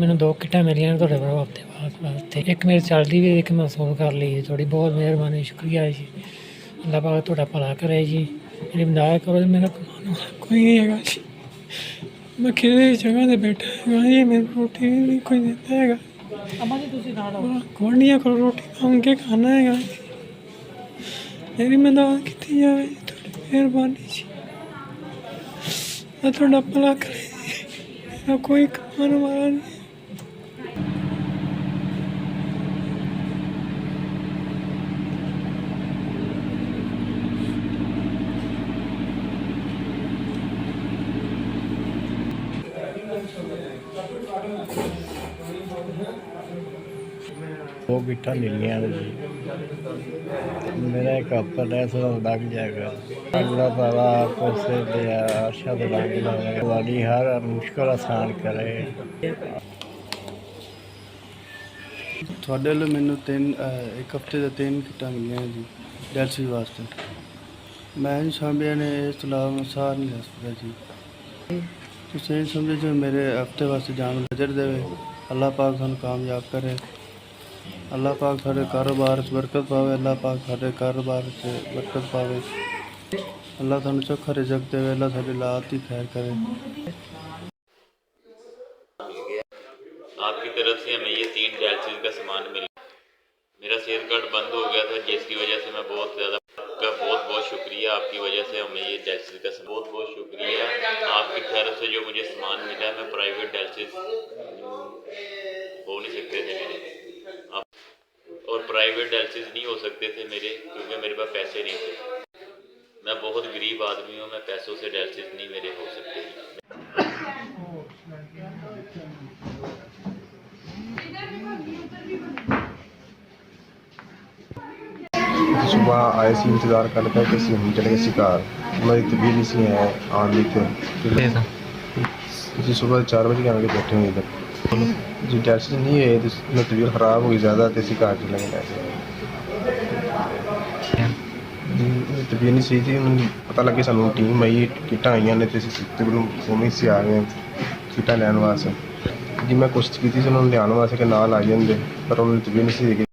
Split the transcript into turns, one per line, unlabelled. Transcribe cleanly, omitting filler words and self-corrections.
मैंने 2 किटां मिलियां थोड़े प्रभाव के वास्ते, एक मेरी चलती भी, एक मैं सोल्व कर ली है। थोड़ी बहुत मेहरबानी, शुक्रिया है जी। अल्लाह पाक थोड़ा भला करे जी, मेरी मदद करो। मेरा कमाने वाला कोई नहीं है जी, मैं किसी जगह से बैठा है जी, मेरी रोटी भी नहीं कोई देता है। गुआढ़ियां को रोटी मांग के खाना है जी, मेरी मदद की जाए, थोड़ी मेहरबानी जी। मैं थोड़ा भला करे जी, मेरा कोई कमाने वाला नहीं।
दो गिट्टा मिलियां जी, मेरा एक हफ्ता ऐसा लग जाएगा। अल्लाह ताला आपको से अरशद रंग लगाए, वाली हर मुश्किल आसान करे।
ਤੁਹਾਡੇ ਵੱਲੋਂ ਮੈਨੂੰ ਇੱਕ ਹਫ਼ਤੇ ਦੇ 3 ਕਿੱਟਾਂ ਮਿਲੀਆਂ ਜੀ ਡਾਇਲਸਿਸ ਵਾਸਤੇ। ਮੈਂ ਨਹੀਂ ਸਮਝਿਆ ਨੇ ਇਸ ਤੋਂ ਇਲਾਵਾ ਮੈਂ ਸਾਹ ਨਹੀਂ ਲੈ ਸਕਦਾ ਜੀ। ਤੁਸੀਂ ਇਹ ਸਮਝੋ ਜੋ ਮੇਰੇ ਹਫ਼ਤੇ ਵਾਸਤੇ ਜਾਨ ਨੂੰ ਅਜਰ ਦੇਵੇ। ਅੱਲਾਹ ਪਾਕ ਤੁਹਾਨੂੰ ਕਾਮਯਾਬ ਕਰੇ। ਅੱਲਾਹ ਪਾਕ ਤੁਹਾਡੇ ਕਾਰੋਬਾਰ 'ਚ ਬਰਕਤ ਪਾਵੇ। ਅੱਲਾਹ ਪਾਕ ਤੁਹਾਡੇ ਕਾਰੋਬਾਰ 'ਚ ਬਰਕਤ ਪਾਵੇ। ਅੱਲਾਹ ਤੁਹਾਨੂੰ ਚੋਖਾ ਰਿਜ਼ਕ ਦੇਵੇ। ਅੱਲਾਹ ਤੁਹਾਡੀ लात ही खैर करे।
आपकी तरफ से हमें ये 3 डायलिसिस का सामान मिला। मेरा सेहत कार्ड बंद हो गया था, जिसकी वजह से मैं बहुत ज़्यादा का बहुत शुक्रिया। आपकी वजह से हमें ये डायलिसिस का बहुत शुक्रिया। आपकी तरफ से जो मुझे सामान मिला, मैं प्राइवेट डायलिसिस हो नहीं सकते थे मेरे और प्राइवेट डायलिसिस नहीं हो सकते थे मेरे, क्योंकि मेरे पास पैसे नहीं थे। मैं बहुत गरीब आदमी हूँ, मैं पैसों से डायलिसिस नहीं मेरे हो सकते।
सुबह आए सी इंतज़ार कर कि हम चले गए घर। हमारी तबीयत नहीं सी है आने की जी। सुबह 4 बजे आके बैठे हुए इधर जी। डायलिसिस नहीं है तो मेरी तबीयत ख़राब हो गई ज़्यादा, तो इसी घर चले गए जी। तबीयत नहीं सही थी, उन्होंने पता लगे सानू टीम आई, किटां आई ने, उम्मीद से आ गए किटां लैन वास्ते जी। मैं कोशिश की थी उन्होंने लिया वास्ते कि नाल आ जाते, पर उन्होंने तबीयत नहीं सही।